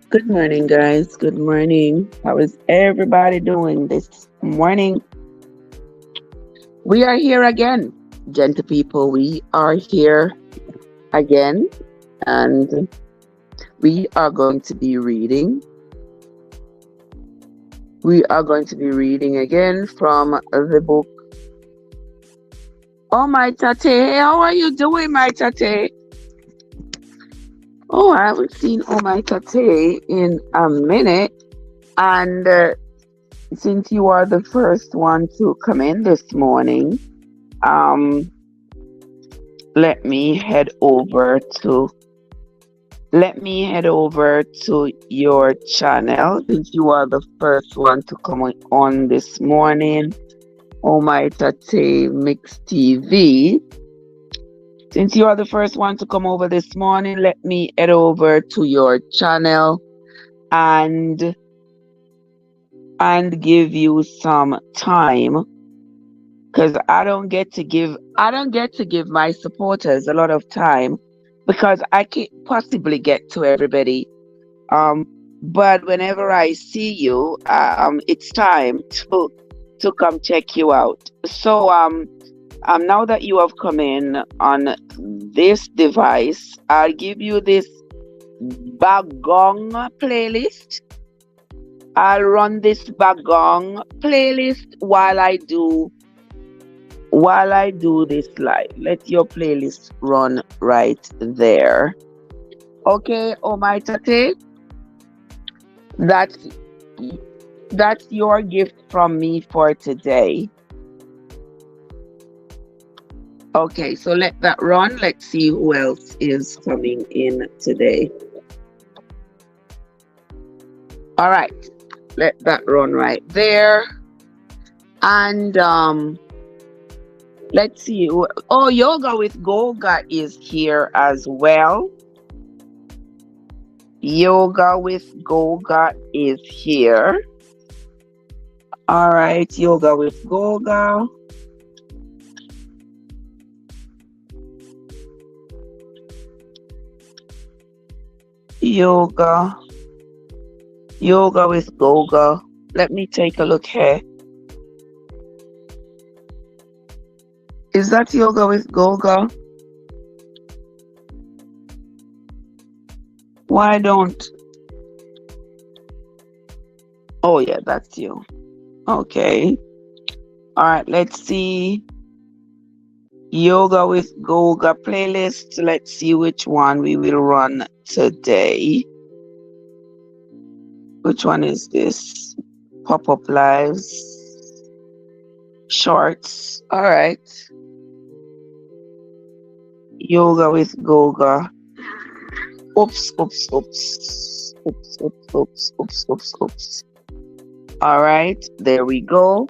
Good morning, guys. Good morning. How is everybody doing this morning? We are here again, gentle people. We are here again, and we are going to be reading. We are going to be reading again from the book. Oh, my tate, how are you doing, my tate? Oh, I haven't seen Oh My Tate in a minute. And since you are the first one to come in this morning, um, let me head over to your channel since you are the first one to come on this morning. Oh My Tate Mix TV. Since you are the first one to come over this morning, let me head over to your channel and give you some time because I don't get to give my supporters a lot of time because I can't possibly get to everybody. Um, but whenever I see you, it's time to come check you out. So now that you have come in on this device, I'll give you this Bagong playlist. I'll run this Bagong playlist while I do this live. Let your playlist run right there. Okay, oh my tate. That's your gift from me for today. Okay, so let that run. Let's see who else is coming in today. All right, let that run right there. And let's see. Oh, Yoga with Goga is here as well. Yoga with Goga is here. All right, Yoga with Goga. Yoga with Goga. Let me take a look here. Is that Yoga with Goga? Why don't... Oh, yeah, that's you. Okay. All right, let's see. Yoga with Goga playlist. Let's see which one we will run today. Which one is this? Pop-up lives. Shorts. All right. Yoga with Goga. Oops. All right, there we go.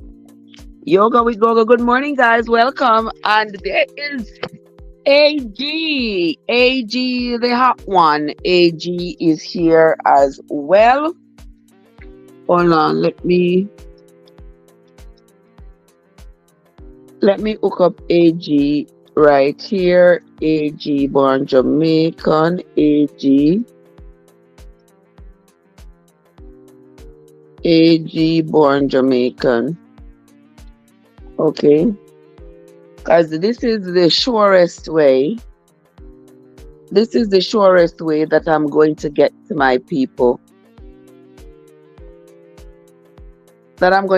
Yoga with Goga. Good morning, guys. Welcome. And there is AG. AG, the hot one. AG is here as well. Hold on, let me hook up AG right here. AG born Jamaican. AG born Jamaican. Okay. Because this is the surest way. This is the surest way that I'm going to get to my people. And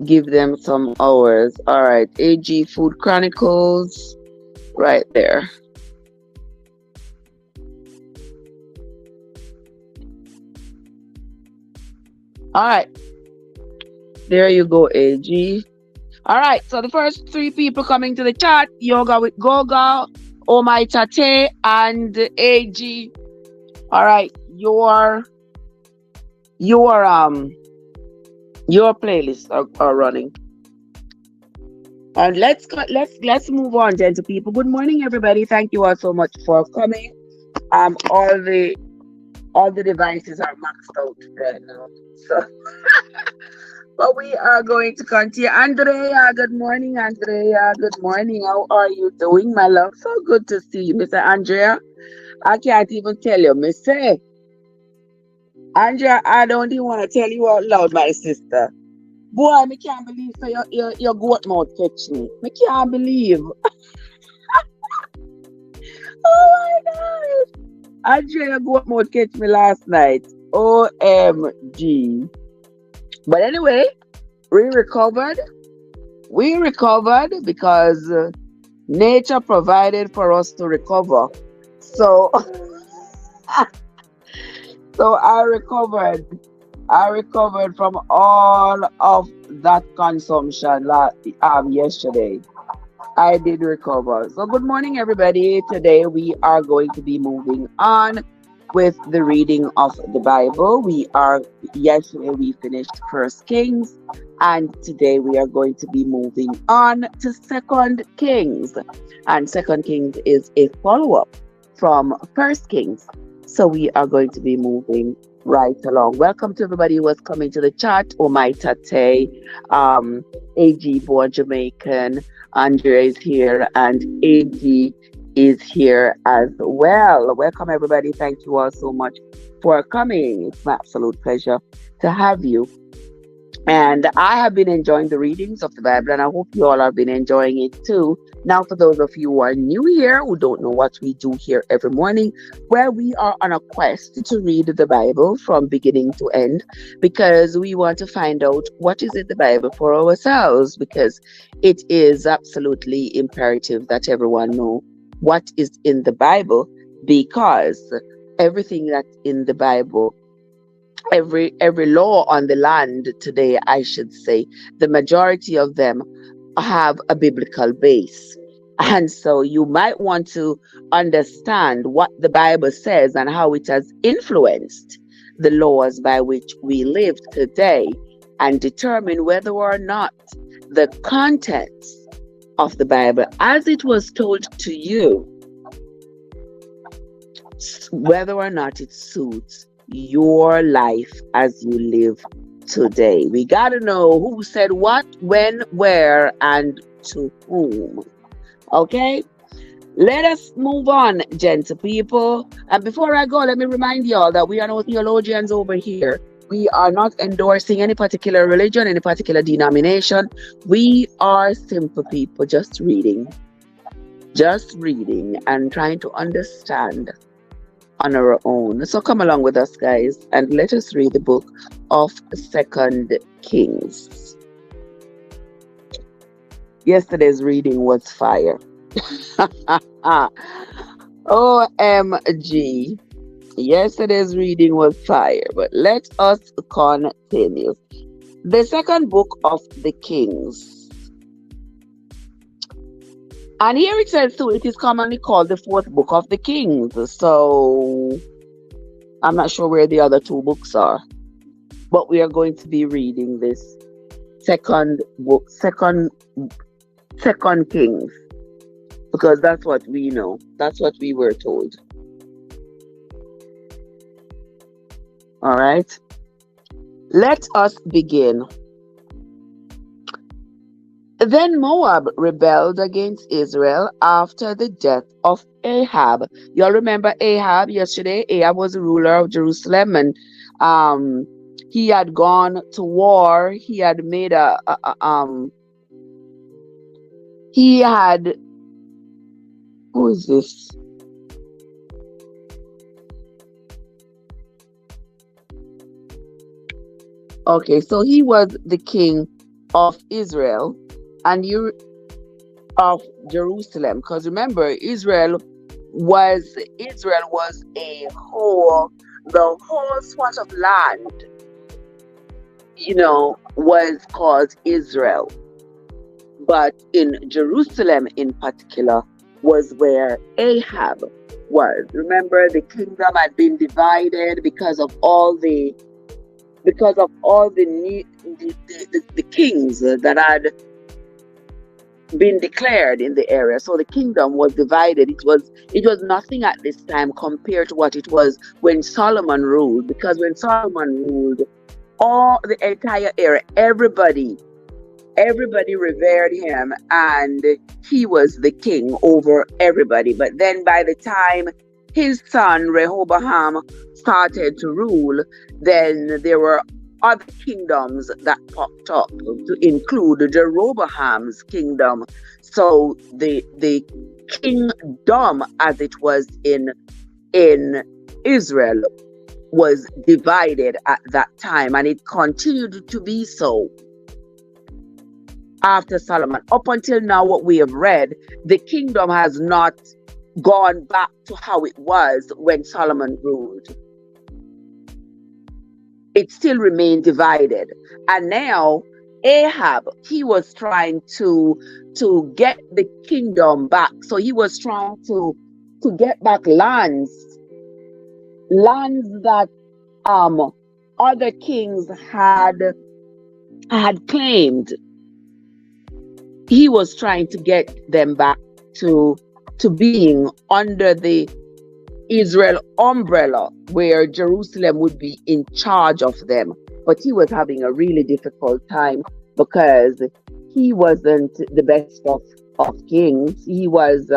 give them some hours. All right, AG Food Chronicles, right there. All right, there you go, AG. All right, so the first three people coming to the chat: Yoga with Goga, Oh My Tate, and AG. All right, your playlists are running. And let's move on, gentle people. Good morning, everybody. Thank you all so much for coming. All the devices are maxed out right now. So but we are going to continue. Andrea, good morning, Andrea. Good morning. How are you doing, my love? So good to see you, Mr. Andrea. I can't even tell you. Me say, Andrea, I don't even want to tell you out loud, my sister. Boy, me can't believe so your goat mouth catch me. Me can't believe. Oh my God. Andrea, your goat mouth catch me last night. OMG. But anyway, we recovered. We recovered because nature provided for us to recover. So, so I recovered from all of that consumption yesterday. I did recover. So, good morning, everybody. Today we are going to be moving on with the reading of the Bible. Yesterday we finished First Kings, and today we are going to be moving on to Second Kings. And Second Kings is a follow-up from First Kings. So we are going to be moving right along. Welcome to everybody who is coming to the chat. Oh my tate, AG born Jamaican, Andrea is here, and AG is here as well. Welcome everybody. Thank you all so much for coming. It's my absolute pleasure to have you. And I have been enjoying the readings of the Bible, and I hope you all have been enjoying it too. Now, for those of you who are new here, who don't know what we do here every morning, where we are on a quest to read the Bible from beginning to end, because we want to find out what is in the Bible for ourselves, because it is absolutely imperative that everyone know what is in the Bible, because everything that's in the Bible, every law on the land today, I should say, the majority of them have a biblical base. And so you might want to understand what the Bible says and how it has influenced the laws by which we live today, and determine whether or not the contents of the Bible, as it was told to you, whether or not it suits your life as you live today. We got to know who said what, when, where, and to whom. Okay? Let us move on, gentle people. And before I go, let me remind y'all that we are no theologians over here. We are not endorsing any particular religion, any particular denomination. We are simple people just reading and trying to understand on our own. So come along with us, guys, and let us read the book of Second Kings. Yesterday's reading was fire. OMG. Yesterday's reading was fire, but let us continue. The second book of the Kings. And here it says too, it is commonly called the fourth book of the Kings. So I'm not sure where the other two books are, but we are going to be reading this second book, Second Kings, because that's what we know. That's what we were told. All right. Let us begin. Then Moab rebelled against Israel after the death of Ahab. Y'all remember Ahab yesterday? Ahab was the ruler of Jerusalem, and he had gone to war. He had made who is this? Okay, so he was the king of Israel, and of Jerusalem, because remember, Israel was the whole swath of land, was called Israel. But in Jerusalem in particular was where Ahab was. Remember, the kingdom had been divided because of all the kings that had been declared in the area. So the kingdom was divided. It was nothing at this time compared to what it was when Solomon ruled, because when Solomon ruled, all the entire area, everybody revered him, and he was the king over everybody. But then by the time his son Rehoboam started to rule, then there were other kingdoms that popped up to include Jeroboam's kingdom. So the kingdom, as it was in Israel, was divided at that time, and it continued to be so after Solomon. Up until now, what we have read, the kingdom has not gone back to how it was when Solomon ruled. It still remained divided. And now Ahab, he was trying to get the kingdom back. So he was trying to get back lands that other kings had claimed. He was trying to get them back to being under the Israel umbrella, where Jerusalem would be in charge of them. But he was having a really difficult time because he wasn't the best of kings. He was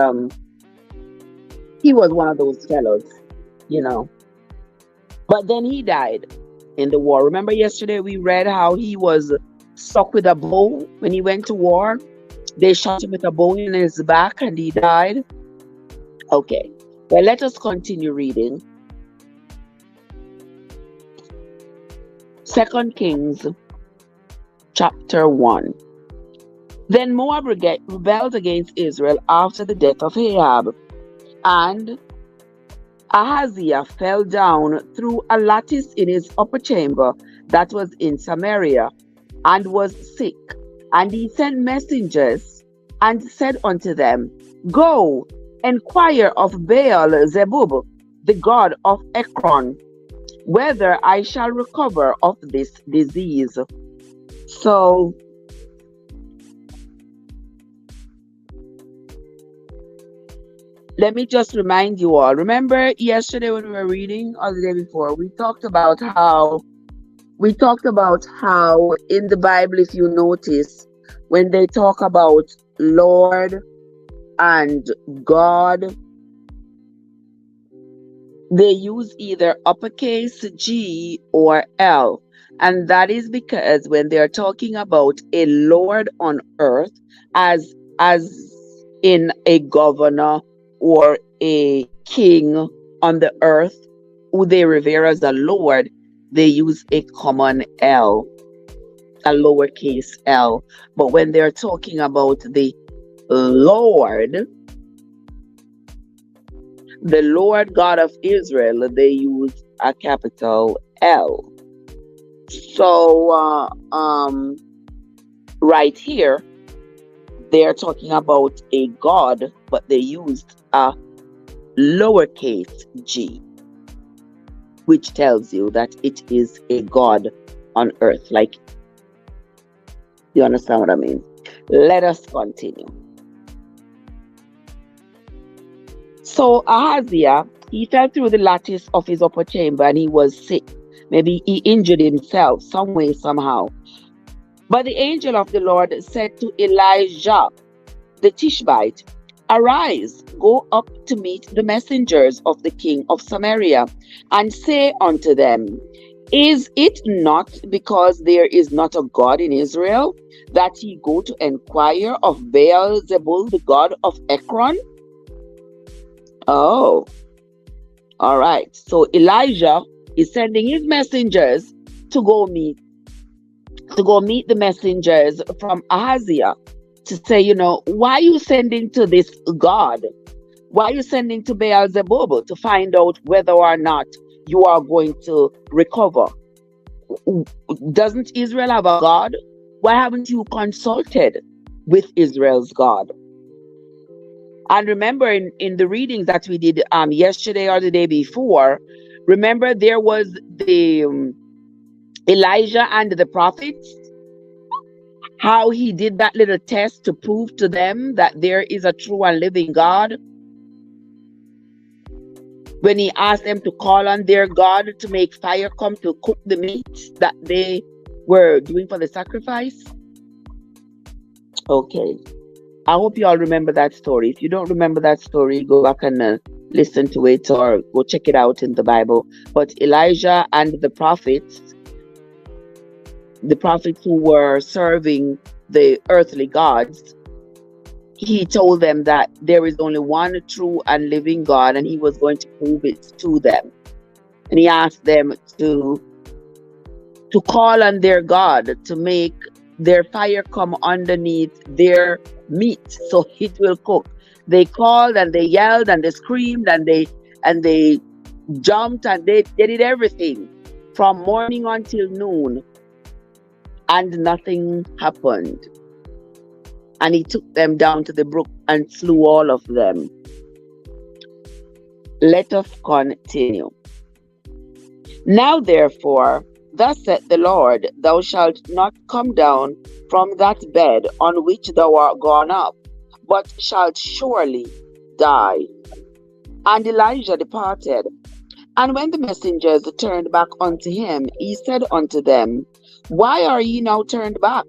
one of those fellows, you know. But then he died in the war. Remember yesterday we read how he was stuck with a bow when he went to war? They shot him with a bow in his back and he died. Okay, well, let us continue reading. 2 Kings chapter 1. Then Moab rebelled against Israel after the death of Ahab, and Ahaziah fell down through a lattice in his upper chamber that was in Samaria, and was sick. And he sent messengers and said unto them, Go, inquire of Baal-zebub, the god of Ekron, whether I shall recover of this disease. So let me just remind you all. Remember yesterday when we were reading, or the day before, we talked about how in the Bible, if you notice, when they talk about Lord and God, they use either uppercase G or L. And that is because when they're talking about a Lord on earth, as in a governor or a king on the earth, who they revere as a Lord, they use a common L, a lowercase l. But when they're talking about the Lord God of Israel, they use a capital L. So right here, they're talking about a God, but they used a lowercase g, which tells you that it is a God on earth. Like, you understand what I mean? Let us continue. So Ahaziah, he fell through the lattice of his upper chamber and he was sick. Maybe he injured himself some way, somehow. But the angel of the Lord said to Elijah the Tishbite, Arise, go up to meet the messengers of the king of Samaria, and say unto them, Is it not because there is not a God in Israel, that ye go to inquire of Baal-zebub, the god of Ekron? Oh, all right. So Elijah is sending his messengers to go meet the messengers from Ahaziah to say, why are you sending to this God? Why are you sending to Baal-zebub to find out whether or not you are going to recover? Doesn't Israel have a God? Why haven't you consulted with Israel's God? And remember in the readings that we did yesterday or the day before, remember there was the Elijah and the prophets, how he did that little test to prove to them that there is a true and living God. When he asked them to call on their God to make fire come to cook the meat that they were doing for the sacrifice. Okay. I hope you all remember that story. If you don't remember that story, go back and listen to it or go check it out in the Bible. But Elijah and the prophets who were serving the earthly gods, he told them that there is only one true and living God, and he was going to prove it to them. And he asked them to call on their God to make their fire come underneath their meat so it will cook. They called and they yelled and they screamed and they jumped and they did everything from morning until noon, and nothing happened. And he took them down to the brook and slew all of them. Let us continue. Now therefore, thus saith the Lord, thou shalt not come down from that bed on which thou art gone up, but shalt surely die. And Elijah departed. And when the messengers turned back unto him, he said unto them, Why are ye now turned back?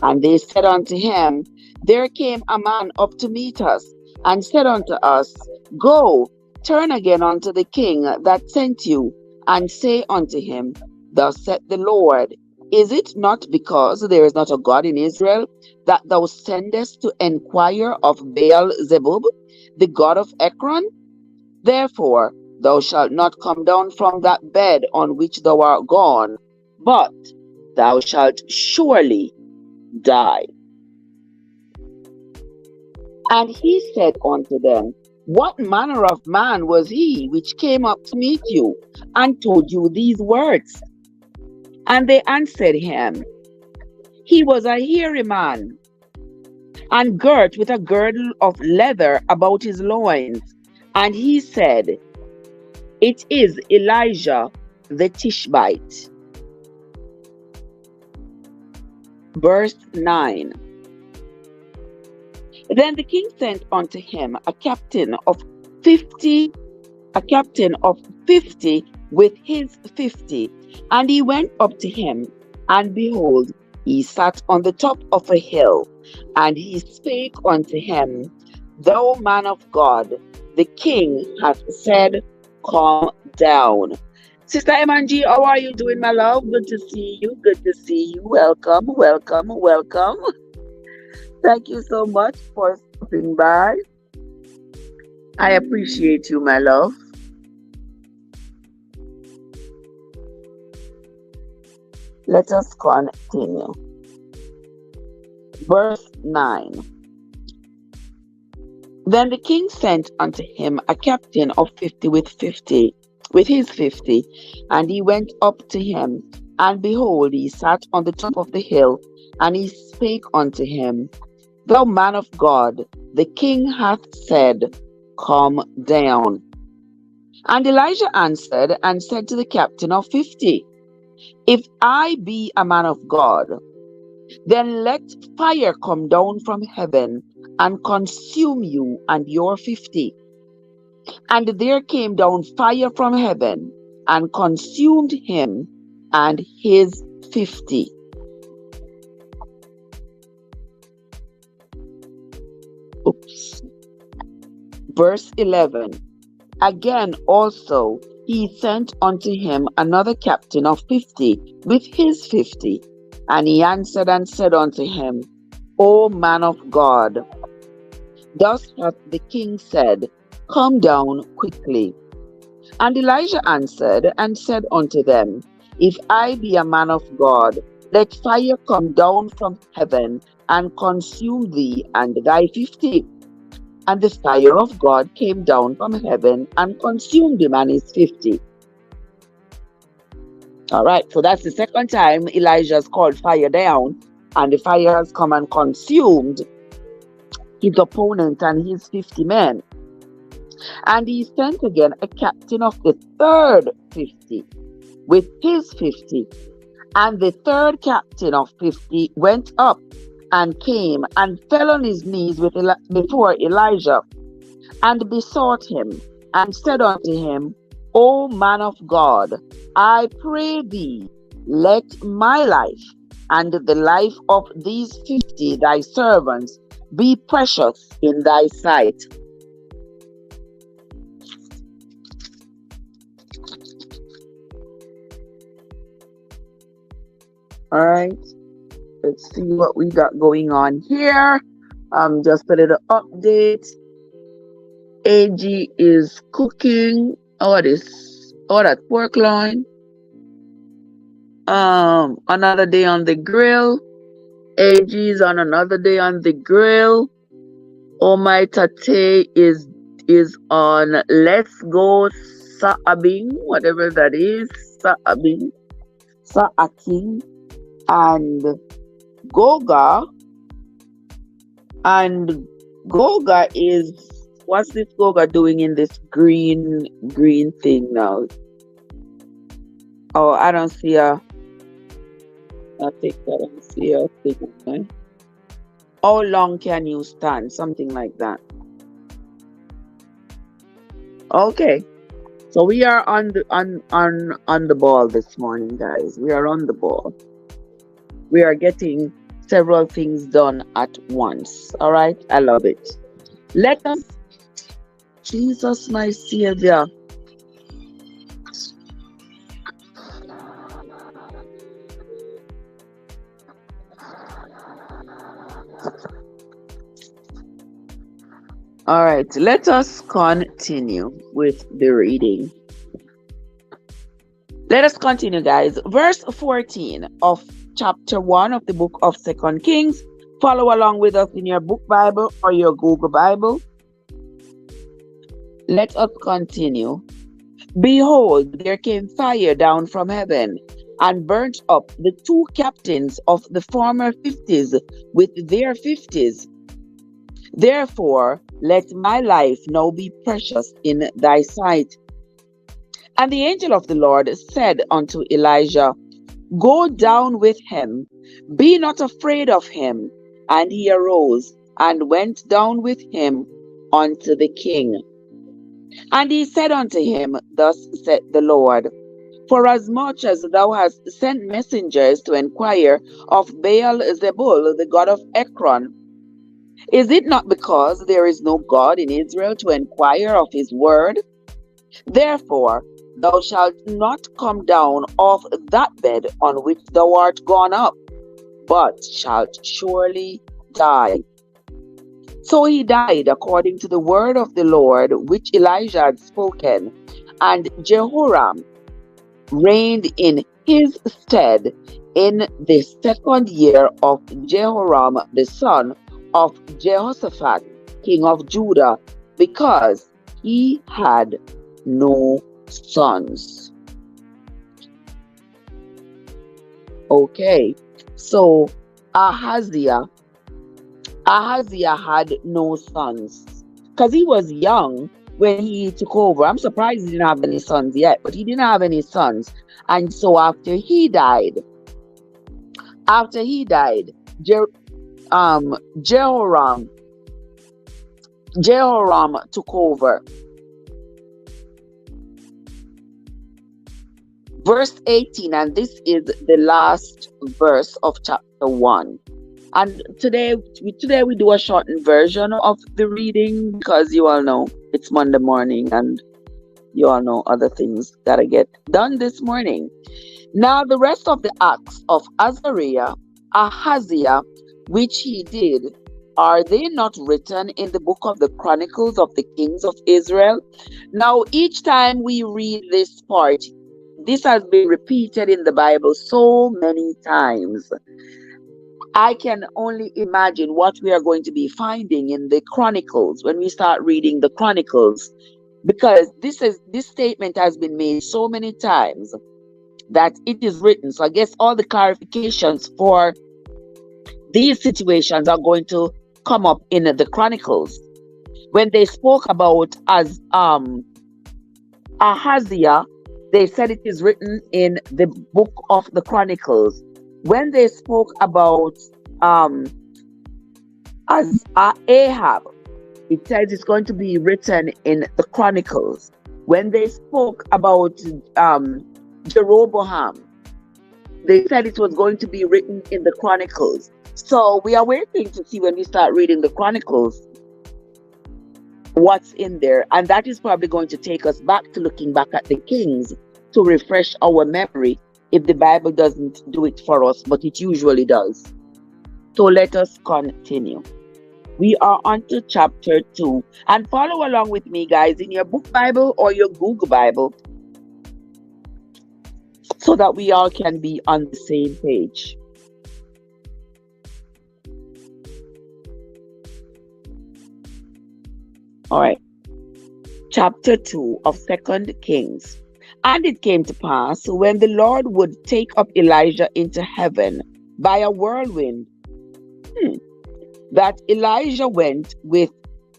And they said unto him, There came a man up to meet us, and said unto us, Go, turn again unto the king that sent you, and say unto him, Thus saith the Lord, Is it not because there is not a God in Israel, that thou sendest to enquire of Baal-zebub, the god of Ekron? Therefore thou shalt not come down from that bed on which thou art gone, but thou shalt surely die. And he said unto them, What manner of man was he which came up to meet you, and told you these words? And they answered him, He was a hairy man, and girt with a girdle of leather about his loins. And he said, It is Elijah the Tishbite. Verse 9. Then the king sent unto him a captain of 50 with his 50. And he went up to him, and behold, he sat on the top of a hill. And he spake unto him, Thou man of God, the king hath said, Come down. Sister M&G, how are you doing, my love? Good to see you. Good to see you. Welcome, welcome, welcome. Thank you so much for stopping by. I appreciate you, my love. Let us continue. Verse 9. Then the king sent unto him a captain of 50 with his 50, and he went up to him, and behold, he sat on the top of the hill, and he spake unto him, Thou man of God, the king hath said, Come down. And Elijah answered and said to the captain of 50, If I be a man of God, then let fire come down from heaven and consume you and your 50. And there came down fire from heaven and consumed him and his 50. Verse 11. Again also he sent unto him another captain of 50 with his 50. And he answered and said unto him, O man of God, thus hath the king said, Come down quickly. And Elijah answered and said unto them, If I be a man of God, let fire come down from heaven and consume thee and thy 50. And the fire of God came down from heaven and consumed him and his 50. All right, so that's the second time Elijah's called fire down, and the fire has come and consumed his opponent and his 50 men. And he sent again a captain of the third 50 with his 50. And the third captain of 50 went up and came and fell on his knees before Elijah and besought him and said unto him, O man of God, I pray thee, let my life and the life of these 50 thy servants be precious in thy sight. All right. Let's see what we got going on here. Just a little update. AG is cooking. Oh, this. Oh, that pork loin. Another day on the grill. AG's on another day on the grill. Oh, my tate is on Let's Go Saabing, whatever that is. Saabing. Saaking. And Goga. And Goga is, what's this Goga doing in this green thing now? Oh, I don't see a. I think I don't see a thing. How long can you stand? Something like that. Okay, so we are on the ball this morning, guys. We are on the ball. We are getting several things done at once. All right, I love it. Let us, Jesus, my Savior. All right, let us continue with the reading. Let us continue, guys. Verse 14 of chapter 1 of the book of 2 Kings. Follow along with us in your book Bible or your Google Bible. Let us continue. Behold, there came fire down from heaven and burnt up the 2 captains of the former 50s with their 50s. Therefore, let my life now be precious in thy sight. And the angel of the Lord said unto Elijah, Go down with him, be not afraid of him. And he arose and went down with him unto the king. And he said unto him, Thus said the Lord, Forasmuch as thou hast sent messengers to inquire of Baal-zebul, the god of Ekron, is it not because there is no God in Israel to inquire of his word? Therefore, thou shalt not come down off that bed on which thou art gone up, but shalt surely die. So he died according to the word of the Lord which Elijah had spoken, and Jehoram reigned in his stead in the 2nd year of Jehoram the son of Jehoshaphat, king of Judah, because he had no sons. Okay, so Ahaziah had no sons because he was young when he took over. I'm surprised he didn't have any sons yet, but he didn't have any sons. And so after he died, Jehoram took over. Verse 18, and this is the last verse of chapter 1. And today we do a shortened version of the reading because you all know it's Monday morning and you all know other things gotta get done this morning. Now the rest of the acts of Ahaziah, which he did, are they not written in the book of the Chronicles of the Kings of Israel? Now each time we read this part, this has been repeated in the Bible so many times. I can only imagine what we are going to be finding in the Chronicles when we start reading the Chronicles, because this statement has been made so many times that it is written. So I guess all the clarifications for these situations are going to come up in the Chronicles. When they spoke about Ahaziah, they said it is written in the book of the Chronicles. When they spoke about Ahab, it says it's going to be written in the Chronicles. When they spoke about Jeroboam, they said it was going to be written in the Chronicles. So we are waiting to see when we start reading the Chronicles what's in there, and that is probably going to take us back to looking back at the Kings to refresh our memory if the Bible doesn't do it for us, but it usually does. So let us continue. We are on to chapter 2. And follow along with me, guys, in your book Bible or your Google Bible, so that we all can be on the same page. All right. Chapter 2 of 2 Kings. And it came to pass, when the Lord would take up Elijah into heaven by a whirlwind, that Elijah went with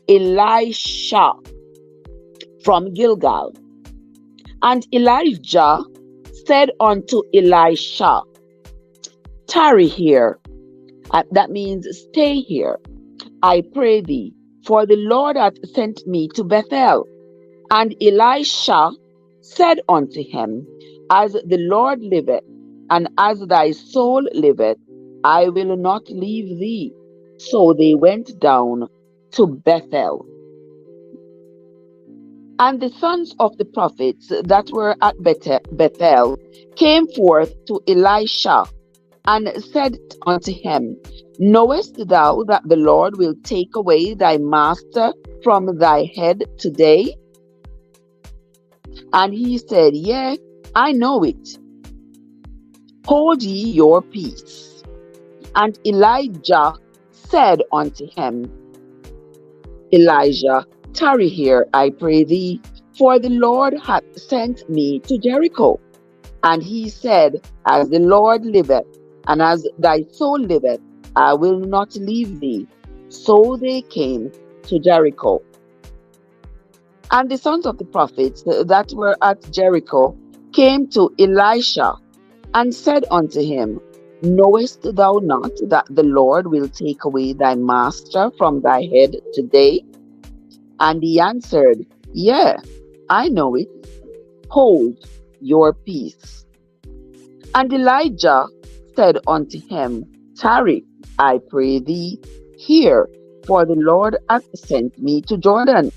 Elisha from Gilgal. And Elijah said unto Elisha, tarry here. That means stay here, I pray thee, for the Lord hath sent me to Bethel. And Elisha said unto him, as the Lord liveth, and as thy soul liveth, I will not leave thee. So they went down to Bethel. And the sons of the prophets that were at Bethel came forth to Elisha, and said unto him, knowest thou that the Lord will take away thy master from thy head today? And he said, yea, I know it. Hold ye your peace. And Elijah said unto him, Elijah, tarry here, I pray thee, for the Lord hath sent me to Jericho. And he said, as the Lord liveth, and as thy soul liveth, I will not leave thee. So they came to Jericho. And the sons of the prophets that were at Jericho came to Elisha, and said unto him, knowest thou not that the Lord will take away thy master from thy head today? And he answered, yea, I know it. Hold your peace. And Elijah said unto him, tarry, I pray thee, here, for the Lord hath sent me to Jordan.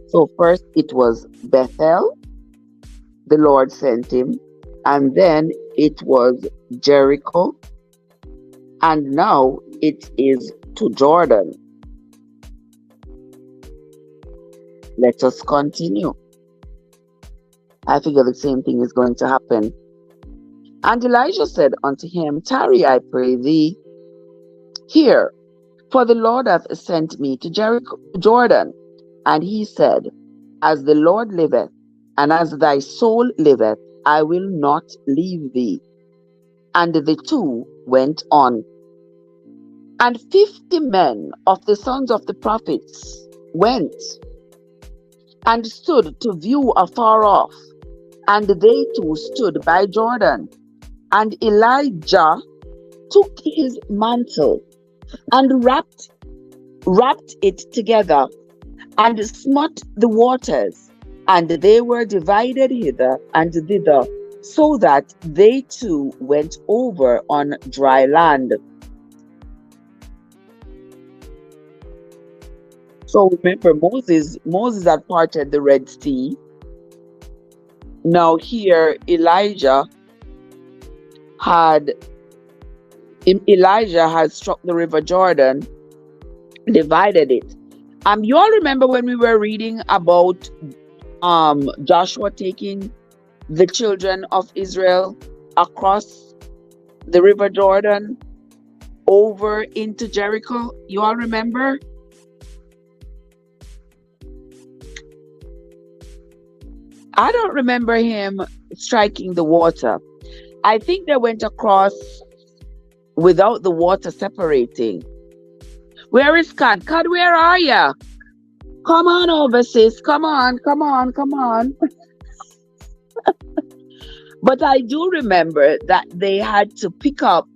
So first it was Bethel, the Lord sent him, and then it was Jericho, and now it is to Jordan. Let us continue. I figure the same thing is going to happen. And Elijah said unto him, tarry, I pray thee, here, for the Lord hath sent me to Jericho, Jordan. And he said, as the Lord liveth, and as thy soul liveth, I will not leave thee. And the two went on. And 50 men of the sons of the prophets went and stood to view afar off, and they too stood by Jordan. And Elijah took his mantle and wrapped it together, and smote the waters, and they were divided hither and thither, so that they too went over on dry land. So remember, Moses had parted the Red Sea. Now here Elijah had struck the river Jordan, divided it. You all remember when we were reading about Joshua taking the children of Israel across the river Jordan over into Jericho? You all remember? I don't remember him striking the water. I think they went across without the water separating. Where is Cod? Cod, where are you? Come on over, sis. Come on. But I do remember that they had to pick up,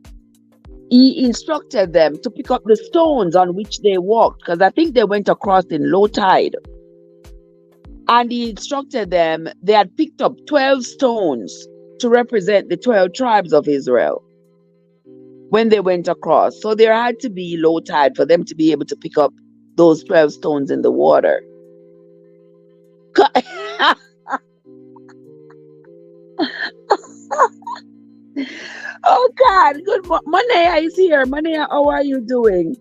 he instructed them to pick up the stones on which they walked, because I think they went across in low tide. And he instructed them, they had picked up 12 stones to represent the 12 tribes of Israel when they went across. So there had to be low tide for them to be able to pick up those 12 stones in the water. Oh God, good Manea is here. Manea, how are you doing?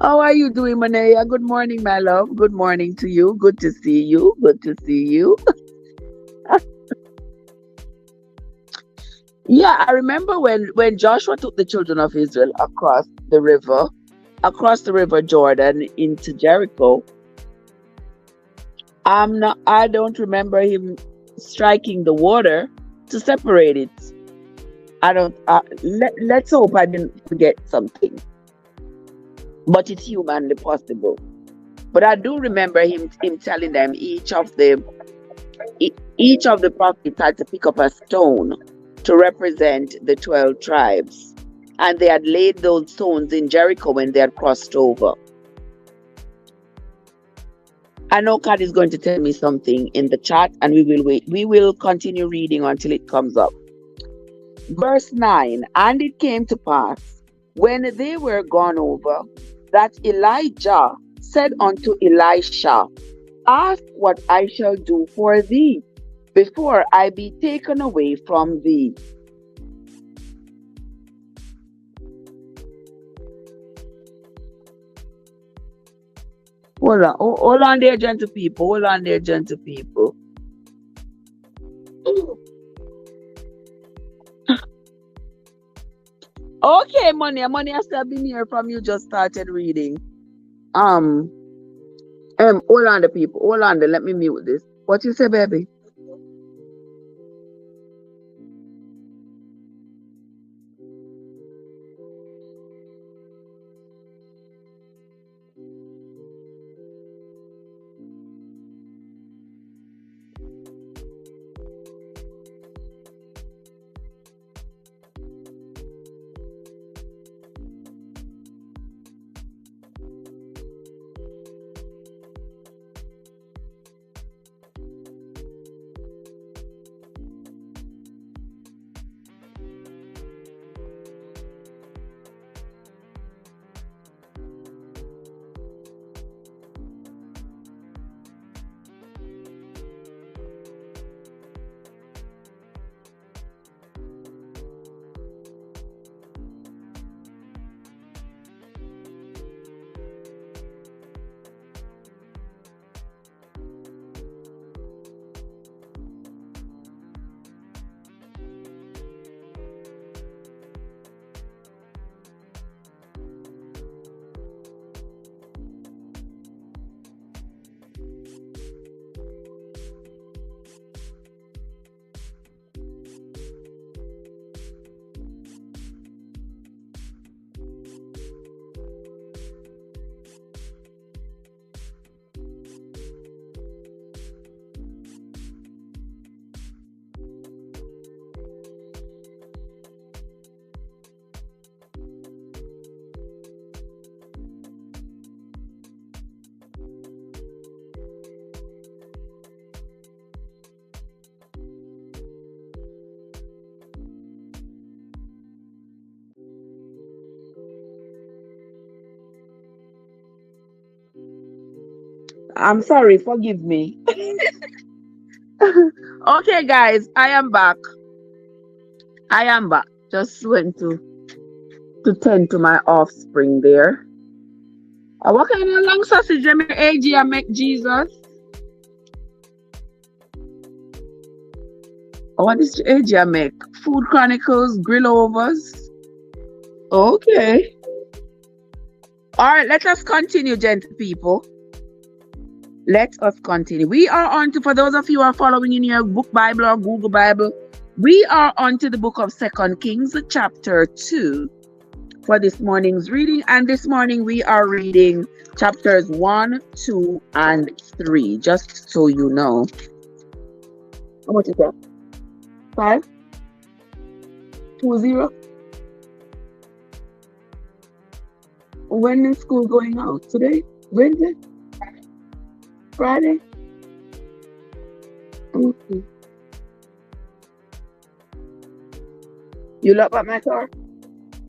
How are you doing, Manea? Good morning, my love. Good morning to you. Good to see you. Good to see you. Yeah, I remember when Joshua took the children of Israel across the river Jordan into Jericho. I don't remember him striking the water to separate it. I don't let's hope I didn't forget something. But it's humanly possible. But I do remember him telling them each of the prophets had to pick up a stone to represent the 12 tribes. And they had laid those stones in Jericho when they had crossed over. I know God is going to tell me something in the chat, and we will wait. We will continue reading until it comes up. Verse 9, and it came to pass, when they were gone over, that Elijah said unto Elisha, ask what I shall do for thee before I be taken away from thee. Hold on there, gentle people. Hold on there, gentle people. Okay, money, I still been here from you just started reading. Hold on the people. Hold on there. Let me mute this. What you say, baby? I'm sorry, forgive me. Okay, guys, I am back. I am back. Just went to tend to my offspring there. What kind of long sausage am I make Jesus? What is AG I make? Food Chronicles, grill overs. Okay. All right, let us continue, gentle people. Let us continue. We are on to, for those of you who are following in your book Bible or Google Bible, we are on to the book of 2 Kings, chapter 2 for this morning's reading. And this morning we are reading chapters 1, 2, and 3, just so you know. How much is that? 5? 20? When is school going out? Today? Wednesday? Friday? Okay. You lock up my car?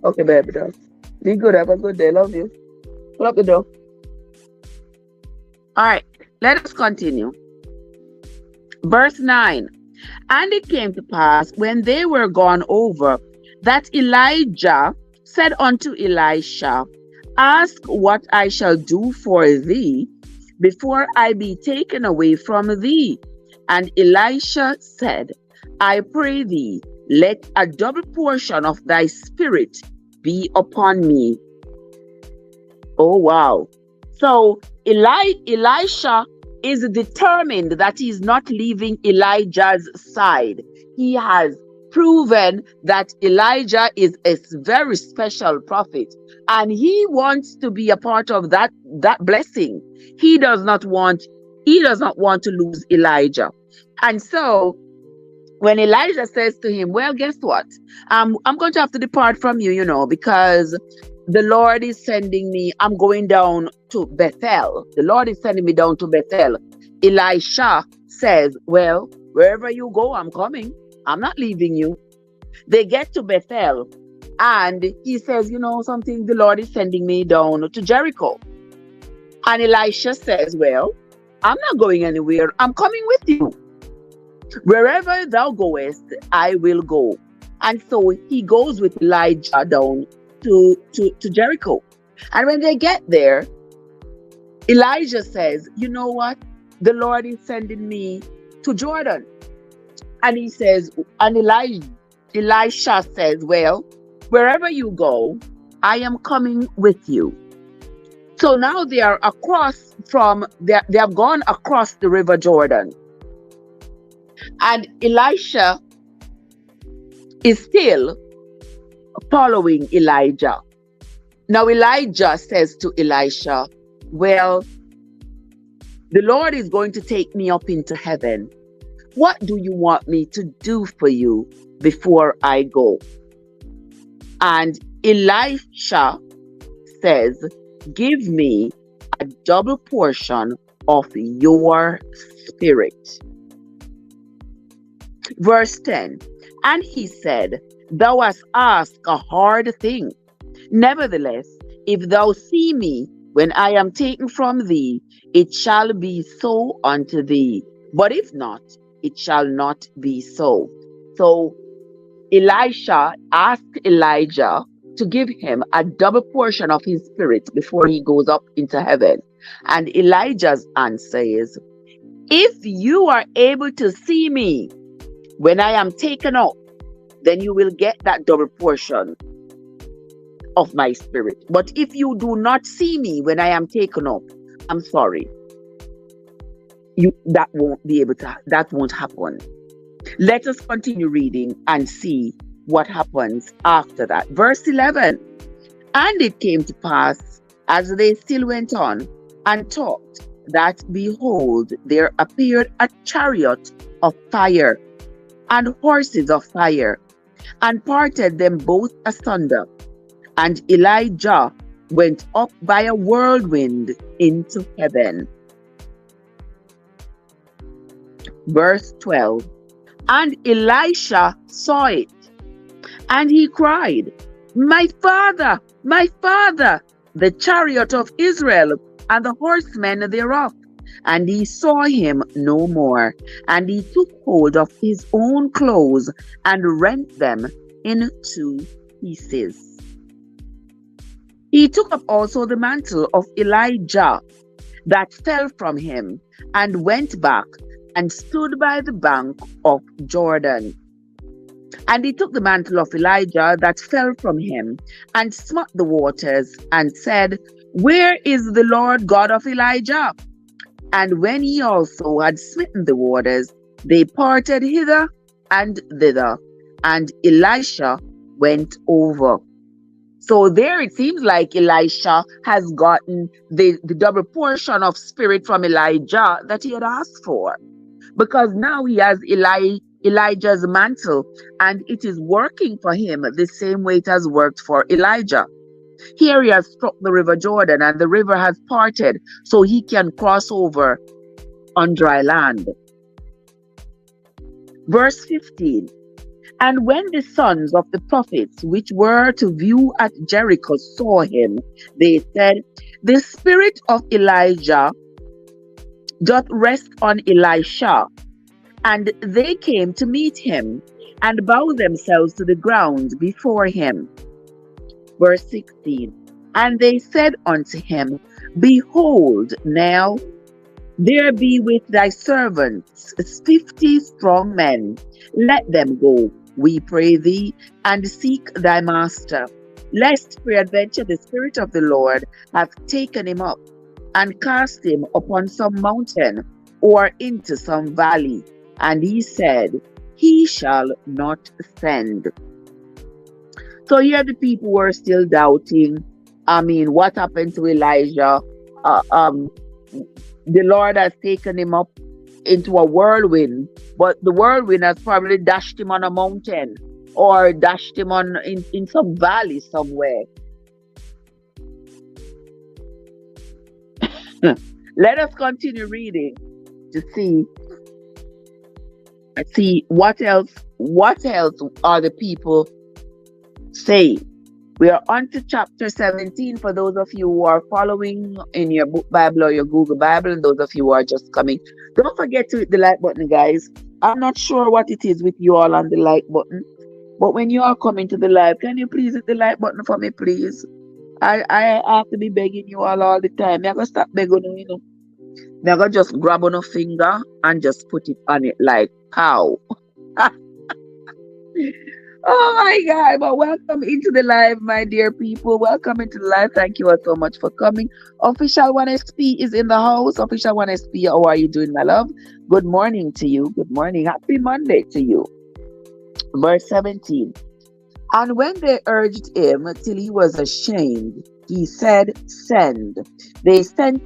Okay, baby, dog. Be good. Have a good day. Love you. Pull up the door. All right. Let us continue. Verse 9. And it came to pass, when they were gone over, that Elijah said unto Elisha, Ask what I shall do for thee before I be taken away from thee. And Elisha said, I pray thee, let a double portion of thy spirit be upon me. Oh, wow. So Elisha is determined that he's not leaving Elijah's side. He has proven that Elijah is a very special prophet, and he wants to be a part of that blessing. He does not want to lose Elijah. And so when Elijah says to him, well, guess what? I'm going to have to depart from you, because the Lord is sending me. I'm going down to Bethel. The Lord is sending me down to Bethel. Elisha says, well, wherever you go, I'm coming. I'm not leaving you. They get to Bethel, and he says, something, the Lord is sending me down to Jericho. And Elisha says, well, I'm not going anywhere. I'm coming with you. Wherever thou goest, I will go. And so he goes with Elijah down to Jericho. And when they get there, Elijah says, you know what? The Lord is sending me to Jordan. And he says, and Elisha says, well, wherever you go, I am coming with you. So now they are they have gone across the river Jordan. And Elisha is still following Elijah. Now Elijah says to Elisha, well, the Lord is going to take me up into heaven. What do you want me to do for you before I go? And Elisha says, give me a double portion of your spirit. Verse 10, and he said, thou hast asked a hard thing. Nevertheless, if thou see me when I am taken from thee, it shall be so unto thee. But if not, it shall not be so. So Elisha asked Elijah to give him a double portion of his spirit before he goes up into heaven. And Elijah's answer is, if you are able to see me when I am taken up, then you will get that double portion of my spirit. But if you do not see me when I am taken up, I'm sorry. That won't happen. Let us continue reading and see what happens after that. Verse 11. And it came to pass, as they still went on and talked, that behold, there appeared a chariot of fire and horses of fire, and parted them both asunder. And Elijah went up by a whirlwind into heaven. Verse 12. And Elisha saw it, and he cried, my father, the chariot of Israel, and the horsemen thereof. And he saw him no more. And he took hold of his own clothes and rent them in two pieces. He took up also the mantle of Elijah that fell from him, and went back and stood by the bank of Jordan. And he took the mantle of Elijah that fell from him, and smote the waters, and said, where is the Lord God of Elijah? And when he also had smitten the waters, they parted hither and thither, and Elisha went over. So there it seems like Elisha has gotten the double portion of spirit from Elijah that he had asked for. Because now he has Elijah's mantle, and it is working for him the same way it has worked for Elijah. Here he has struck the river Jordan, and the river has parted so he can cross over on dry land. Verse 15. And when the sons of the prophets which were to view at Jericho saw him, they said, the spirit of Elijah doth rest on Elisha. And they came to meet him and bowed themselves to the ground before him. Verse 16. And they said unto him, Behold, now there be with thy servants 50 strong men. Let them go, we pray thee, and seek thy master, lest peradventure the Spirit of the Lord hath taken him up, and cast him upon some mountain, or into some valley. And he said, He shall not send. So here the people were still doubting. What happened to Elijah? The Lord has taken him up into a whirlwind, but the whirlwind has probably dashed him on a mountain or dashed him in some valley somewhere. Let us continue reading to see what else are the people saying. We are on to chapter 17 for those of you who are following in your book Bible or your Google Bible, and those of you who are just coming. Don't forget to hit the like button, guys. I'm not sure what it is with you all on the like button, but when you are coming to the live, can you please hit the like button for me, please? I have to be begging you all the time. I'm going to stop begging you, I'm going to just grab on a finger and just put it on it like pow. Oh my God, but welcome into the live, my dear people. Welcome into the live. Thank you all so much for coming. Official 1SP is in the house. Official 1SP, how are you doing, my love? Good morning to you. Good morning. Happy Monday to you. Verse 17. And when they urged him till he was ashamed, he said, Send. They sent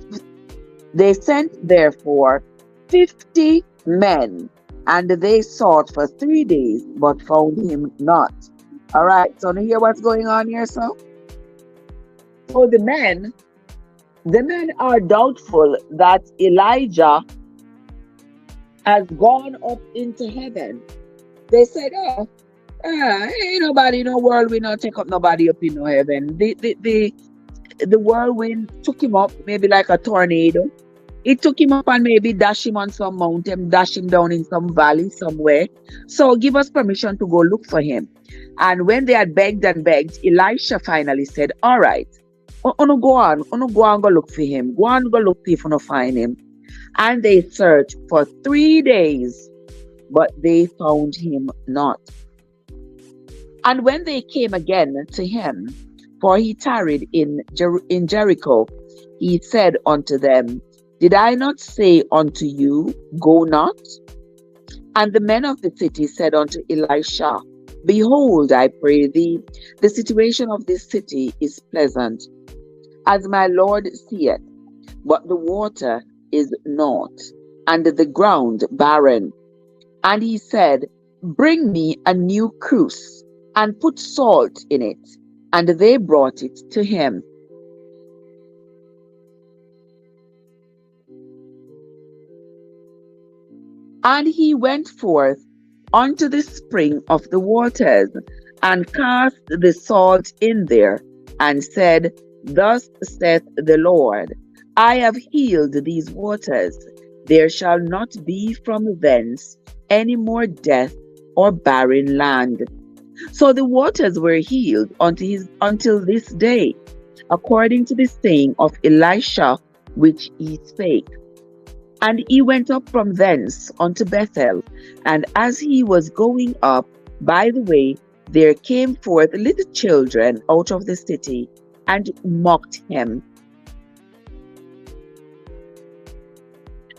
therefore 50 men. And they sought for 3 days, but found him not. All right, so now hear what's going on here, so? So the men are doubtful that Elijah has gone up into heaven. They said, ain't nobody in the world, we not take up nobody up in no heaven. The whirlwind took him up, maybe like a tornado. It took him up and maybe dash him on some mountain, dash him down in some valley somewhere. So give us permission to go look for him. And when they had begged and begged, Elisha finally said, All right, go on, go look for him. Go on, go look if you find him. And they searched for 3 days, but they found him not. And when they came again to him, for he tarried in Jericho, he said unto them, Did I not say unto you, Go not? And the men of the city said unto Elisha, Behold, I pray thee, the situation of this city is pleasant, as my Lord seeth, but the water is naught, and the ground barren. And he said, Bring me a new cruse, and put salt in it. And they brought it to him. And he went forth unto the spring of the waters, and cast the salt in there, and said, Thus saith the Lord, I have healed these waters. There shall not be from thence any more death or barren land. So the waters were healed until this day, according to the saying of Elisha, which he spake. And he went up from thence unto Bethel, and as he was going up by the way, there came forth little children out of the city, and mocked him,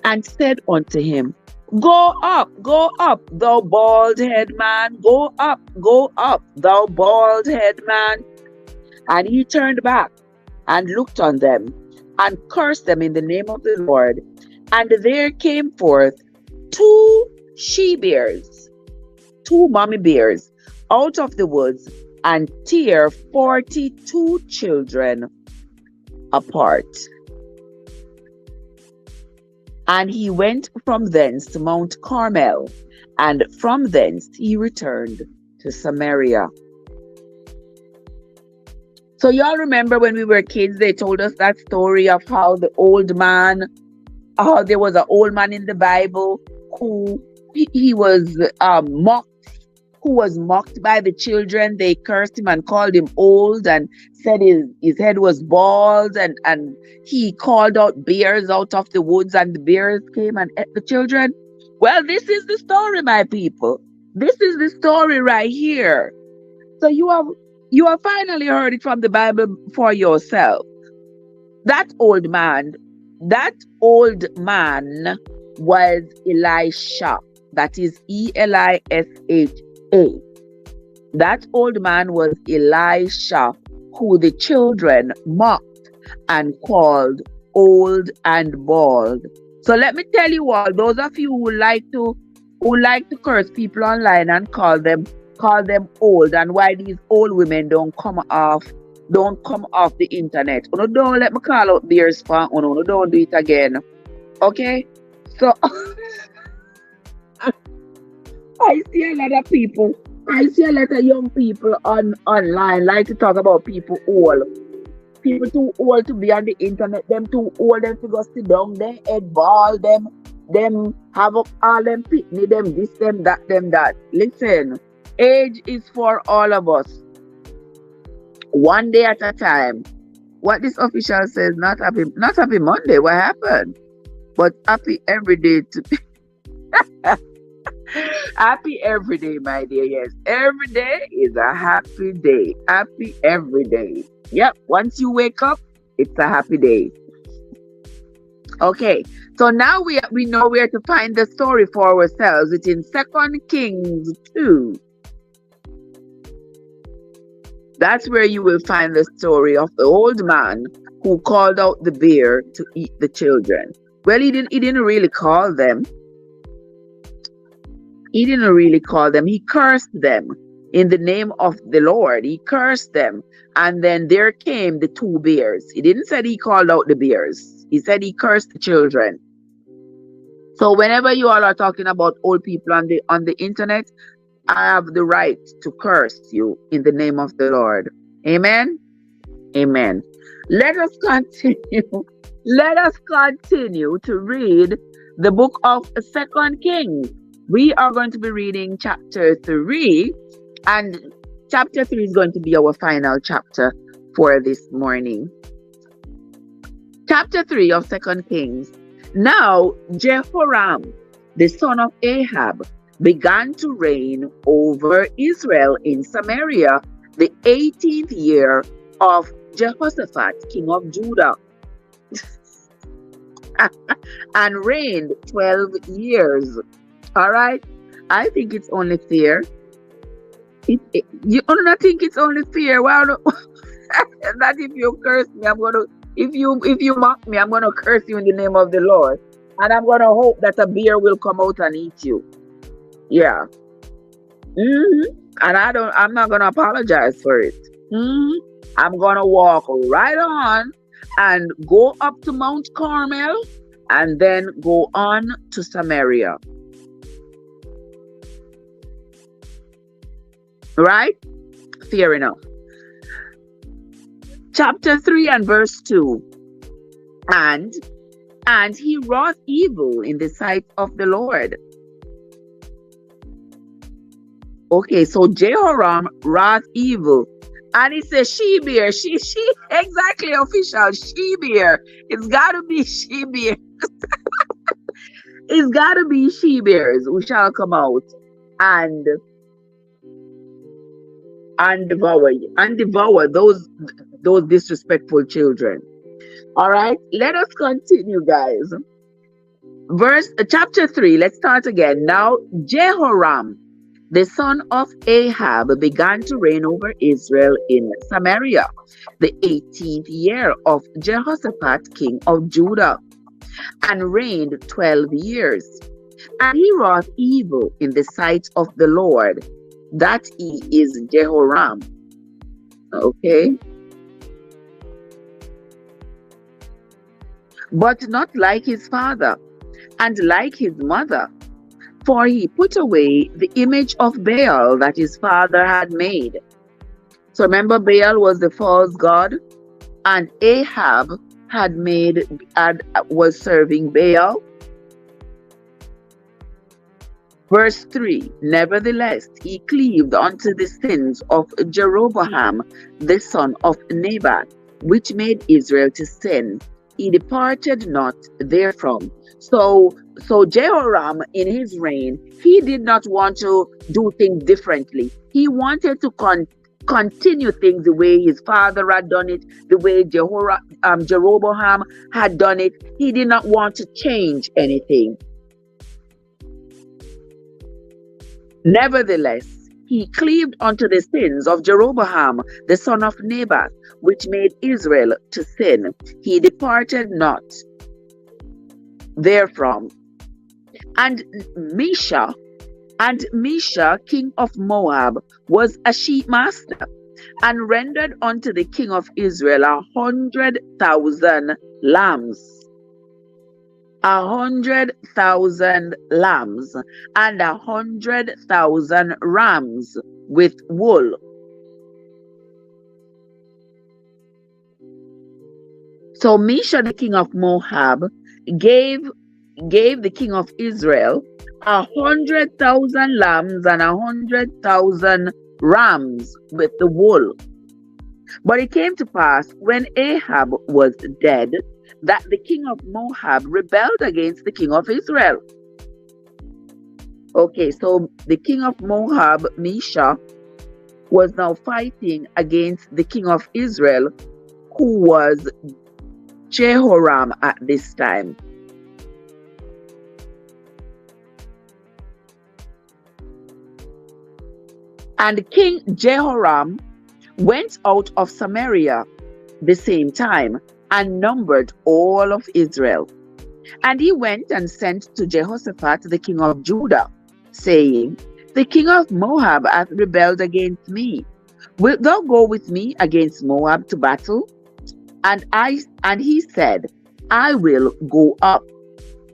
and said unto him, Go up, thou bald-head man, go up, thou bald-head man. And he turned back and looked on them, and cursed them in the name of the Lord. And there came forth 2 she-bears, 2 mommy bears, out of the woods, and tear 42 children apart. And he went from thence to Mount Carmel, and from thence he returned to Samaria. So y'all remember when we were kids, they told us that story of how there was an old man in the Bible who he was mocked, who was mocked by the children. They cursed him and called him old and said his head was bald, and he called out bears out of the woods, and the bears came and ate the children. Well, this is the story, my people. This is the story right here. So you have finally heard it from the Bible for yourself. That old man, that old man was Elisha. That is Elisha. That old man was Elisha, who the children mocked and called old and bald. So let me tell you all, those of you who like to curse people online and call them old, and why these old women don't come off the internet. Don't let me call out their spam. Don't do it again. Okay? So I see a lot of people. I see a lot of young people online like to talk about people old. People too old to be on the internet. Them too old them to go sit down. Them head ball. Them have up all them pitney. Them this, them that. Listen, age is for all of us. One day at a time. What this official says, not happy Monday. What happened? But happy every day to happy every day, my dear. Yes, every day is a happy day. Happy every day. Yep. Once you wake up, it's a happy day. Okay. So now we know where to find the story for ourselves. It's in 2 Kings 2. That's where you will find the story of the old man who called out the bear to eat the children. Well, he didn't really call them. He didn't really call them. He cursed them in the name of the Lord. He cursed them. And then there came the two bears. He didn't say he called out the bears. He said he cursed the children. So whenever you all are talking about old people on the internet, I have the right to curse you in the name of the Lord. Amen. Amen. Let us continue. Let us continue to read the book of 2 Kings. We are going to be reading chapter 3, and chapter 3 is going to be our final chapter for this morning. Chapter 3 of 2 Kings. Now Jehoram, the son of Ahab, began to reign over Israel in Samaria the 18th year of Jehoshaphat, king of Judah, and reigned 12 years. All right? I think it's only fair. You do not think it's only fair? Well, that if you curse me, if you mock me, I'm gonna curse you in the name of the Lord, and I'm gonna hope that a bear will come out and eat you. Yeah. And I'm not gonna apologize for it. I'm gonna walk right on and go up to Mount Carmel and then go on to Samaria. Right? Fair enough. Chapter 3 and verse 2. And he wrought evil in the sight of the Lord. Okay, so Jehoram wrought evil. And it's a she-bear. She exactly, official. She-bear. It's gotta be she-bear. It's gotta be she-bears who shall come out and devour those disrespectful children. All right, let us continue, guys. Chapter 3, let's start again. Now Jehoram, the son of Ahab, began to reign over Israel in Samaria the 18th year of Jehoshaphat, king of Judah, and reigned 12 years. And he wrought evil in the sight of the Lord. That he is Jehoram. Okay. But not like his father, and like his mother. For he put away the image of Baal that his father had made. So remember, Baal was the false god, and Ahab was serving Baal. Verse 3, nevertheless, he cleaved unto the sins of Jeroboam, the son of Nebat, which made Israel to sin. He departed not therefrom. So Jehoram, in his reign, he did not want to do things differently. He wanted to continue things the way his father had done it, the way Jeroboam had done it. He did not want to change anything. Nevertheless, he cleaved unto the sins of Jeroboam, the son of Nebat, which made Israel to sin. He departed not therefrom. And Mesha, king of Moab, was a sheep master, and rendered unto the king of Israel 100,000 lambs. 100,000 lambs and 100,000 rams with wool. So Mesha, the king of Moab, gave the king of Israel 100,000 lambs and 100,000 rams with the wool. But it came to pass, when Ahab was dead, that the king of Moab rebelled against the king of Israel. Okay, so the king of Moab, Mesha, was now fighting against the king of Israel, who was Jehoram at this time. And King Jehoram went out of Samaria the same time and numbered all of Israel. And he went and sent to Jehoshaphat, the king of Judah, saying, the king of Moab hath rebelled against me. Wilt thou go with me against Moab to battle? And he said, I will go up.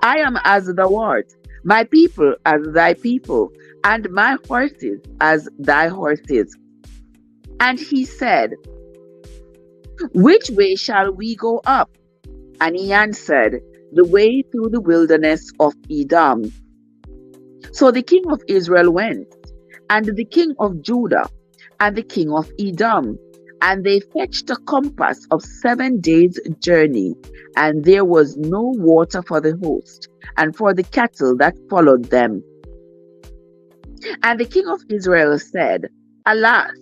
I am as thou art, my people as thy people, and my horses as thy horses. And he said, which way shall we go up? And he answered, the way through the wilderness of Edom. So the king of Israel went, and the king of Judah, and the king of Edom, and they fetched a compass of 7 days' journey, and there was no water for the host, and for the cattle that followed them. And the king of Israel said, alas,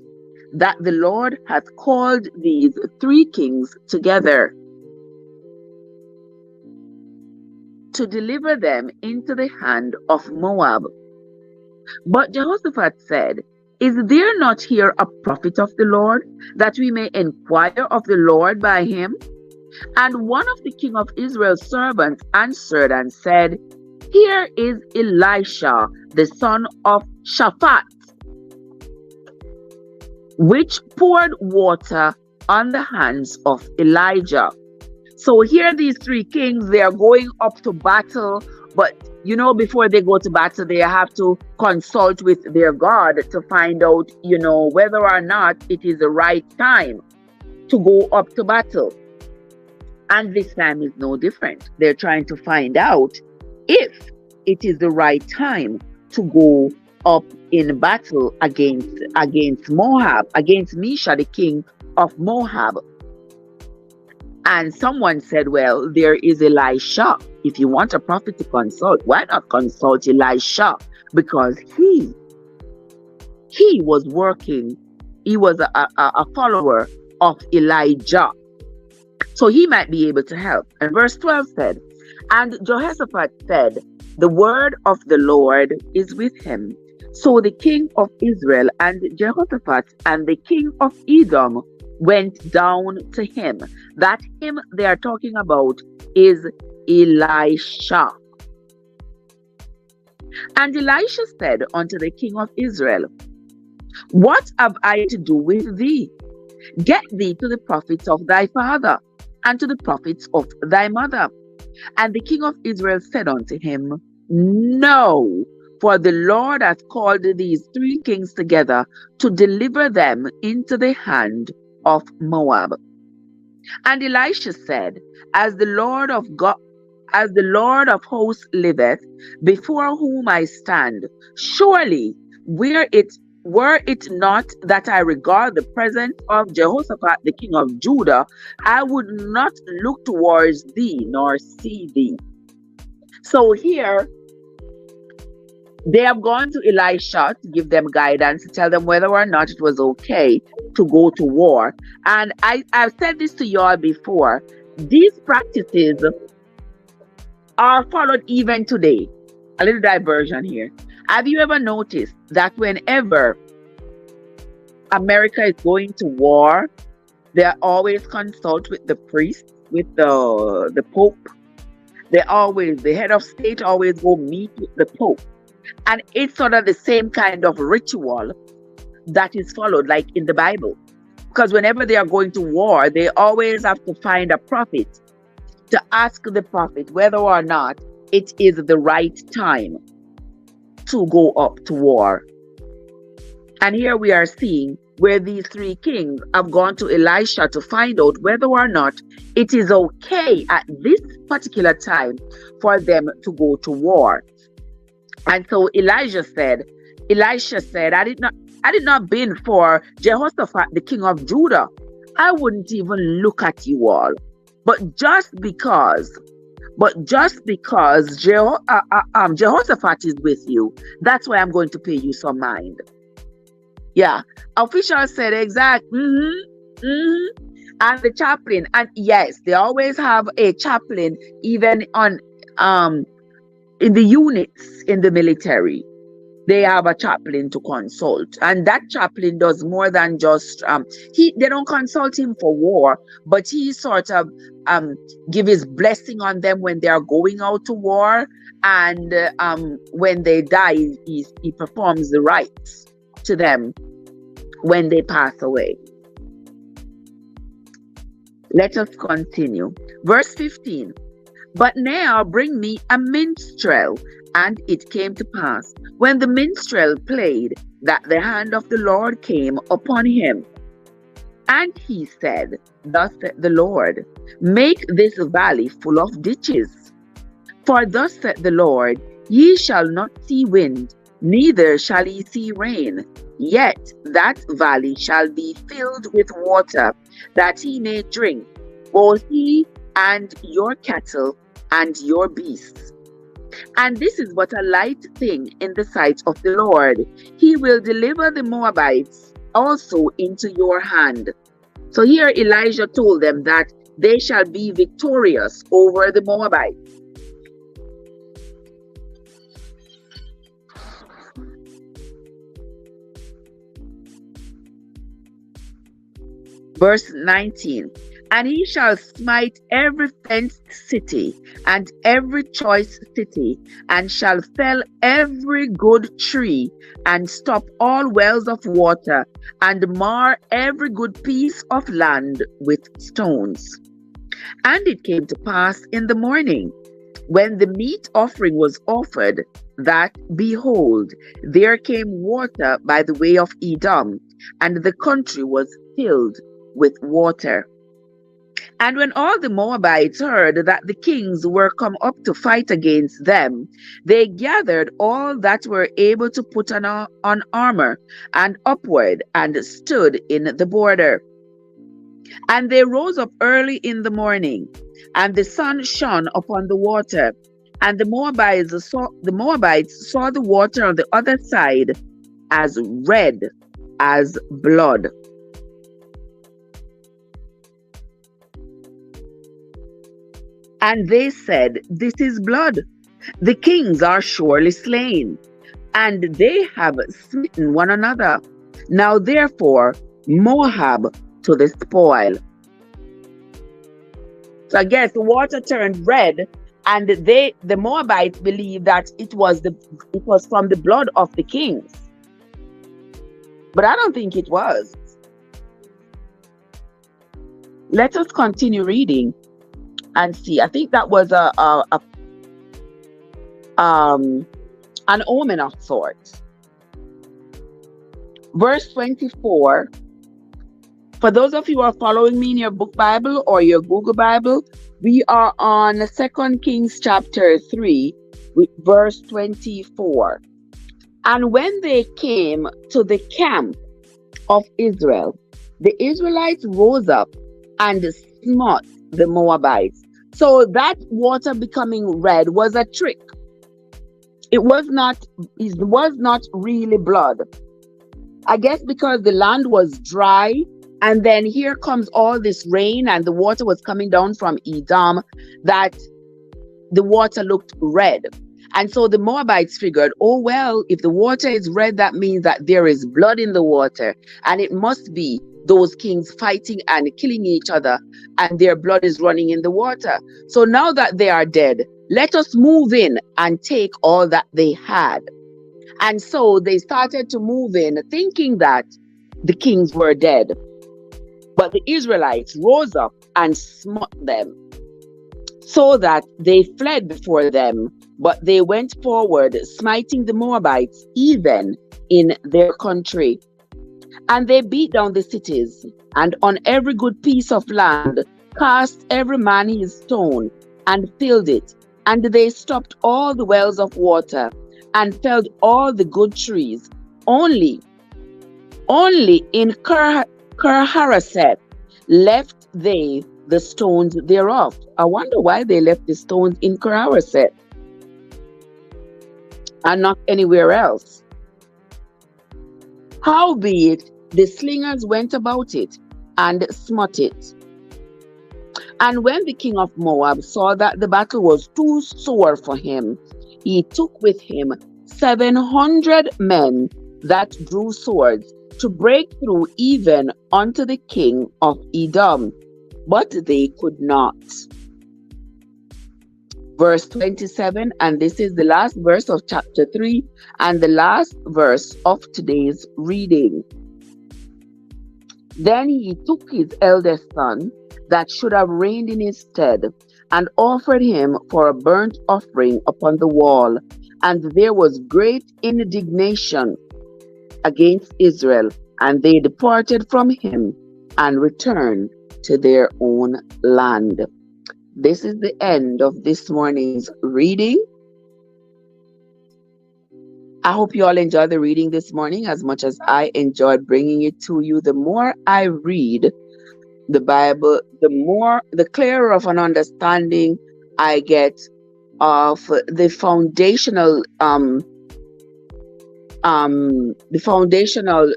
that the Lord hath called these 3 kings together to deliver them into the hand of Moab. But Jehoshaphat said, is there not here a prophet of the Lord, that we may inquire of the Lord by him? And one of the king of Israel's servants answered and said, here is Elisha, the son of Shaphat, which poured water on the hands of Elijah. So here these 3 kings, they are going up to battle, but before they go to battle, they have to consult with their God to find out, whether or not it is the right time to go up to battle. And this time is no different. They're trying to find out if it is the right time to go up in battle against Moab, against Mesha, the king of Moab. And someone said, well, there is Elisha. If you want a prophet to consult, why not consult Elisha? Because he was working, he was a follower of Elijah. So he might be able to help. And verse 12 said, and Jehoshaphat said, the word of the Lord is with him. So the king of Israel and Jehoshaphat and the king of Edom went down to him. That him they are talking about is Elisha. And Elisha said unto the king of Israel, what have I to do with thee? Get thee to the prophets of thy father, and to the prophets of thy mother. And the king of Israel said unto him, no, for the Lord hath called these 3 kings together to deliver them into the hand of Moab. And Elisha said, as the Lord as the Lord of hosts liveth, before whom I stand, surely were it not that I regard the presence of Jehoshaphat the king of Judah, I would not look towards thee nor see thee. So here they have gone to Elisha to give them guidance, to tell them whether or not it was okay to go to war. And I've said this to y'all before. These practices are followed even today. A little diversion here. Have you ever noticed that whenever America is going to war, they always consult with the priest, with the Pope? The head of state always go meet with the Pope. And it's sort of the same kind of ritual that is followed, like in the Bible. Because whenever they are going to war, they always have to find a prophet to ask the prophet whether or not it is the right time to go up to war. And here we are seeing where these three kings have gone to Elisha to find out whether or not it is okay at this particular time for them to go to war. And so Elisha said, I did not bid for Jehoshaphat, the king of Judah. I wouldn't even look at you all. But just because Jehoshaphat is with you, that's why I'm going to pay you some mind. Yeah, officials said exactly. And the chaplain, and yes, they always have a chaplain even on in the units in the military. They have a chaplain to consult, and that chaplain does more than just they don't consult him for war, but he sort of give his blessing on them when they are going out to war, and when they die, he performs the rites to them when they pass away. Let us continue. Verse 15. But now bring me a minstrel. And it came to pass, when the minstrel played, that the hand of the Lord came upon him. And he said, Thus saith the Lord, make this valley full of ditches. For thus saith the Lord, ye shall not see wind, neither shall ye see rain. Yet that valley shall be filled with water, that he may drink, both he and your cattle and your beasts. And this is but a light thing in the sight of the Lord. He will deliver the Moabites also into your hand. So here Elijah told them that they shall be victorious over the Moabites. Verse 19. And he shall smite every fenced city and every choice city, and shall fell every good tree, and stop all wells of water, and mar every good piece of land with stones. And it came to pass in the morning, when the meat offering was offered, that, behold, there came water by the way of Edom, and the country was filled with water. And when all the Moabites heard that the kings were come up to fight against them, they gathered all that were able to put on armor, and upward, and stood in the border. And they rose up early in the morning, and the sun shone upon the water. And the Moabites saw the water on the other side as red as blood. And they said, This is blood. The kings are surely slain, and they have smitten one another. Now therefore, Moab to the spoil. So I guess the water turned red, and the Moabites believed that it was from the blood of the kings. But I don't think it was. Let us continue reading and see. I think that was an omen of sorts. Verse 24. For those of you who are following me in your book Bible or your Google Bible, we are on 2 Kings chapter 3, with verse 24. And when they came to the camp of Israel, the Israelites rose up and smote the Moabites. So that water becoming red was a trick. It was not really blood. I guess because the land was dry, and then here comes all this rain and the water was coming down from Edom, that the water looked red. And so the Moabites figured, oh, well, if the water is red, that means that there is blood in the water. And it must be those kings fighting and killing each other, and their blood is running in the water. So now that they are dead, let us move in and take all that they had. And so they started to move in, thinking that the kings were dead. But the Israelites rose up and smote them, so that they fled before them. But they went forward, smiting the Moabites even in their country. And they beat down the cities, and on every good piece of land cast every man his stone, and filled it. And they stopped all the wells of water, and felled all the good trees. Only in Kirhareseth left they the stones thereof. I wonder why they left the stones in Kirhareseth and not anywhere else. Howbeit the slingers went about it and smote it. And when the king of Moab saw that the battle was too sore for him, he took with him 700 men that drew swords to break through even unto the king of Edom, but they could not. Verse 27, and this is the last verse of chapter 3 and the last verse of today's reading. Then he took his eldest son, that should have reigned in his stead, and offered him for a burnt offering upon the wall. And there was great indignation against Israel, and they departed from him and returned to their own land. This is the end of this morning's reading. I hope you all enjoyed the reading this morning as much as I enjoyed bringing it to you. The more I read the Bible, the clearer of an understanding I get of the foundational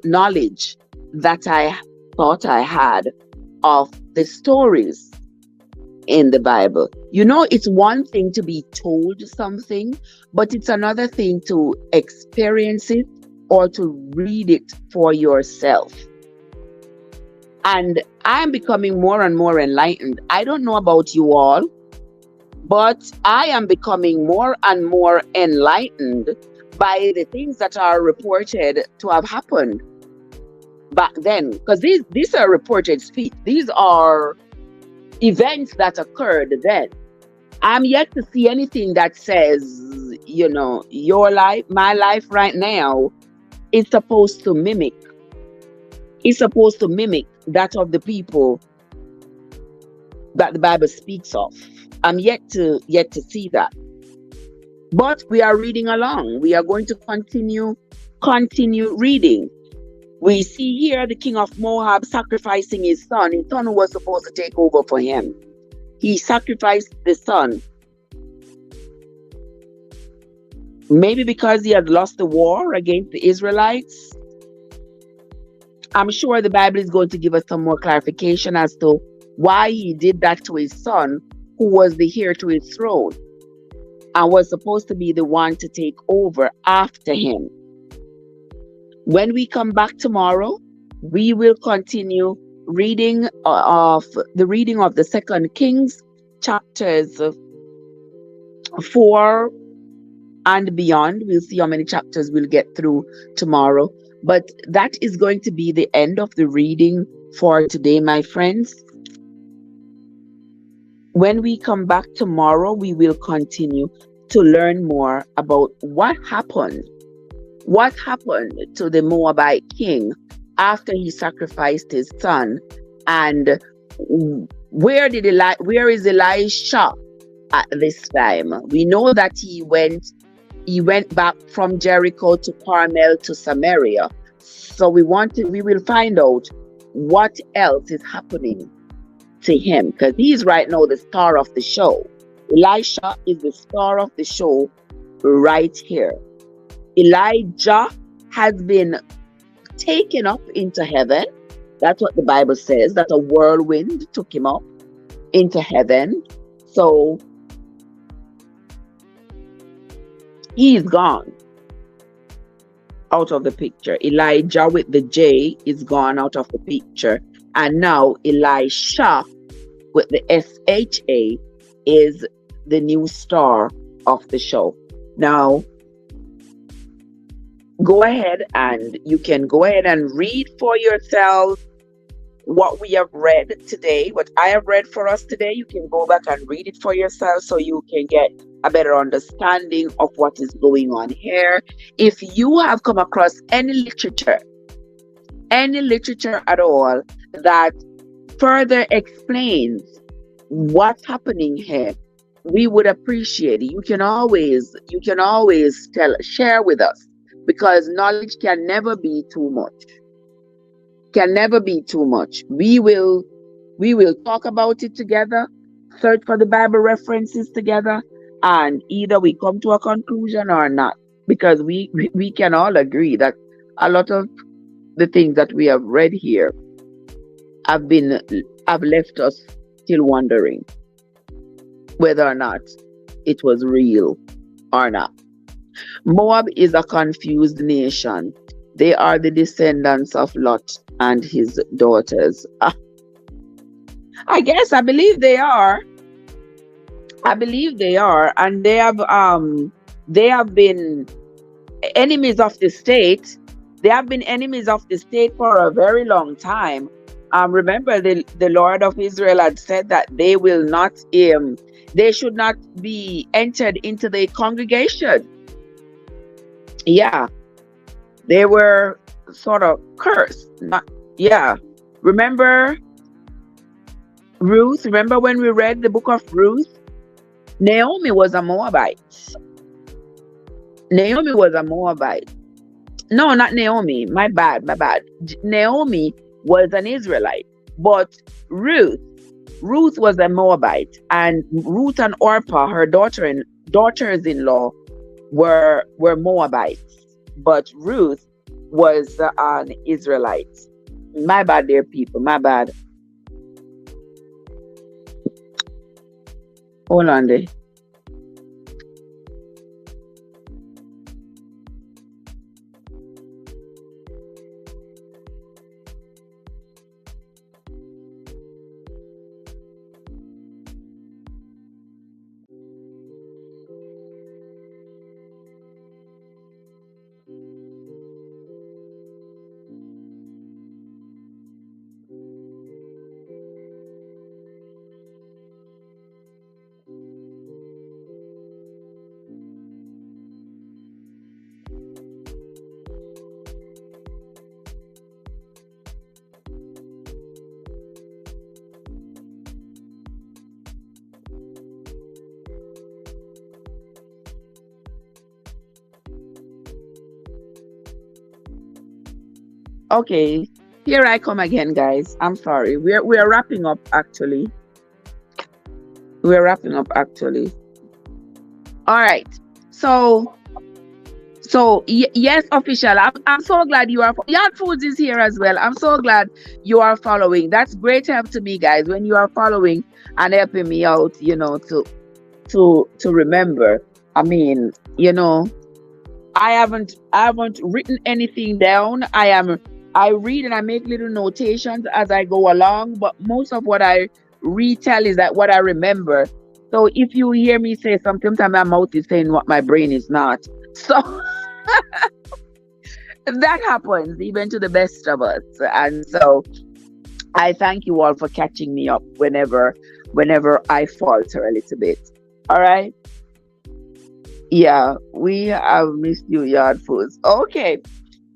knowledge that I thought I had of the stories in the Bible. You know, it's one thing to be told something, but it's another thing to experience it or to read it for yourself. And I'm becoming more and more enlightened. I don't know about you all, but I am becoming more and more enlightened by the things that are reported to have happened back then. Because these are reported speech. These are events that occurred then. I'm yet to see anything that says, you know, your life, my life right now is supposed to mimic. It's supposed to mimic that of the people that the Bible speaks of. I'm yet to see that. But we are reading along. We are going to continue reading. We see here the king of Moab sacrificing his son who was supposed to take over for him. He sacrificed the son. Maybe because he had lost the war against the Israelites. I'm sure the Bible is going to give us some more clarification as to why he did that to his son, who was the heir to his throne and was supposed to be the one to take over after him. When we come back tomorrow, we will continue reading of the 2 Kings chapters 4 and beyond. We'll see how many chapters we'll get through tomorrow. But that is going to be the end of the reading for today, my friends. When we come back tomorrow, we will continue to learn more about what happened to the Moabite king after he sacrificed his son. And where is Elisha at this time? We know that he went back from Jericho to Carmel to Samaria. So we will find out what else is happening to him, because he's right now the star of the show. Elisha is the star of the show right here. Elijah has been taken up into heaven. That's what the Bible says, that a whirlwind took him up into heaven. So he's gone out of the picture. Elijah with the J is gone out of the picture. And now Elisha with the SHA is the new star of the show. Now, you can go ahead and read for yourself what we have read today, what I have read for us today. You can go back and read it for yourself so you can get a better understanding of what is going on here. If you have come across any literature at all that further explains what's happening here, we would appreciate it. You can always share with us, because knowledge can never be too much. We will talk about it together, search for the Bible references together, and either we come to a conclusion or not, because we can all agree that a lot of the things that we have read here have left us still wondering whether or not it was real or not. Moab is a confused nation. They are the descendants of Lot and his daughters. I believe they are. And they have been enemies of the state. They have been enemies of the state for a very long time. Remember, the Lord of Israel had said that they should not be entered into the congregation. Yeah, they were sort of cursed. Remember Ruth? Remember when we read the book of Ruth? Naomi was a Moabite. No, not Naomi. My bad. Naomi was an Israelite, but Ruth was a Moabite, and Ruth and Orpah, her daughters-in-law, were Moabites, but Ruth was an Israelite. My bad, dear people. My bad. Hold on there. Okay, here I come again, guys. I'm sorry. We're wrapping up actually. All right. So yes, official. I'm so glad you are. Yard Foods is here as well. I'm so glad you are following. That's great help to me, guys, when you are following and helping me out. To remember. I mean, I haven't written anything down. I read and I make little notations as I go along, but most of what I retell is that what I remember. So if you hear me say something, sometimes my mouth is saying what my brain is not. So that happens even to the best of us. And so I thank you all for catching me up whenever I falter a little bit. All right. Yeah, we have missed you, Yard Foods. Okay.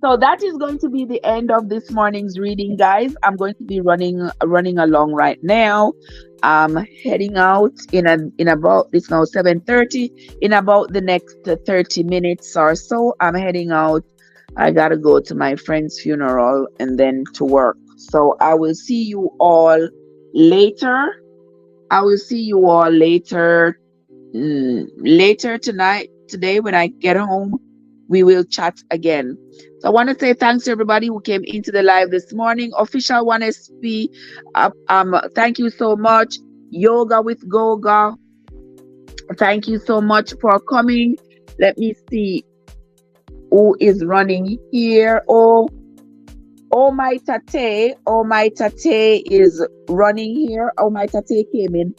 So that is going to be the end of this morning's reading, guys. I'm going to be running along right now. I'm heading out in about, it's now 7:30. In about the next 30 minutes or so, I'm heading out. I gotta go to my friend's funeral and then to work. So I will see you all later. I will see you all later, later tonight, today when I get home. We will chat again. So I want to say thanks to everybody who came into the live this morning. Official 1SP, thank you so much. Yoga with Goga, thank you so much for coming. Let me see who is running here. Oh my tate is running here. Oh my tate came in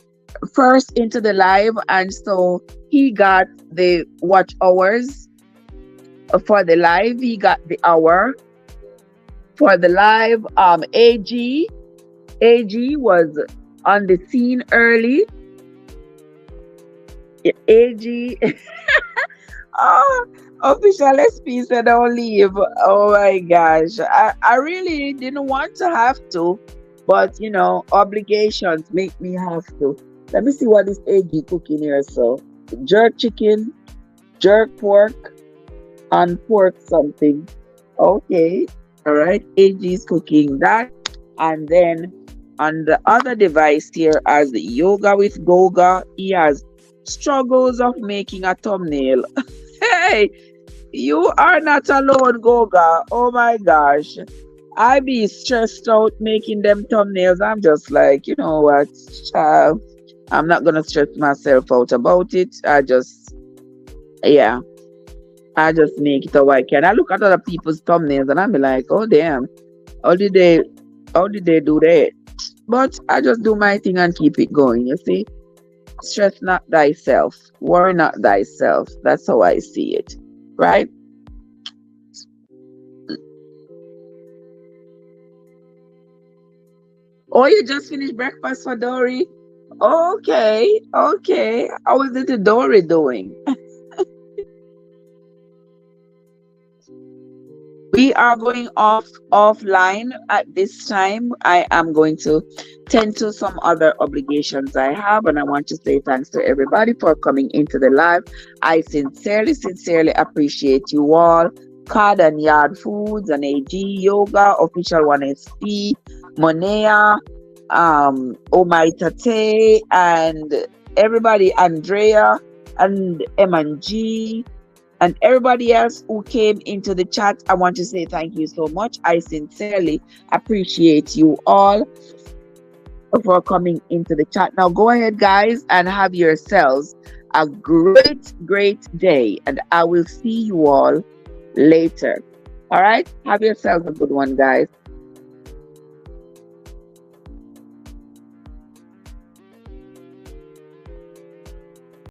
first into the live, and so he got the watch hours for the live. He got the hour for the live. AG was on the scene early. AG. Oh, official SP said I'll leave. Oh my gosh. I really didn't want to have to, but obligations make me have to. Let me see what this AG cooking here. So jerk chicken, jerk pork, and pork something. Okay. All right. AG is cooking that. And then on the other device here as Yoga with Goga, he has struggles of making a thumbnail. Hey, you are not alone, Goga. Oh my gosh. I be stressed out making them thumbnails. I'm just like, you know what, child, I'm not gonna stress myself out about it. Yeah, I just make it how I can. I look at other people's thumbnails and I'm like, oh damn, how did they do that? But I just do my thing and keep it going, you see? Stress not thyself, worry not thyself. That's how I see it, right? Oh, you just finished breakfast for Dory? Okay, okay. How is it Dory doing? We are going offline at this time. I am going to tend to some other obligations I have, and I want to say thanks to everybody for coming into the live. I sincerely appreciate you all. Card and Yard Foods and AG Yoga, Official 1SP, Monea, Omai Tate, and everybody, Andrea and M&G, and everybody else who came into the chat. I want to say thank you so much. I sincerely appreciate you all for coming into the chat. Now go ahead, guys, and have yourselves a great day, and I will see you all later. All right, have yourselves a good one, guys.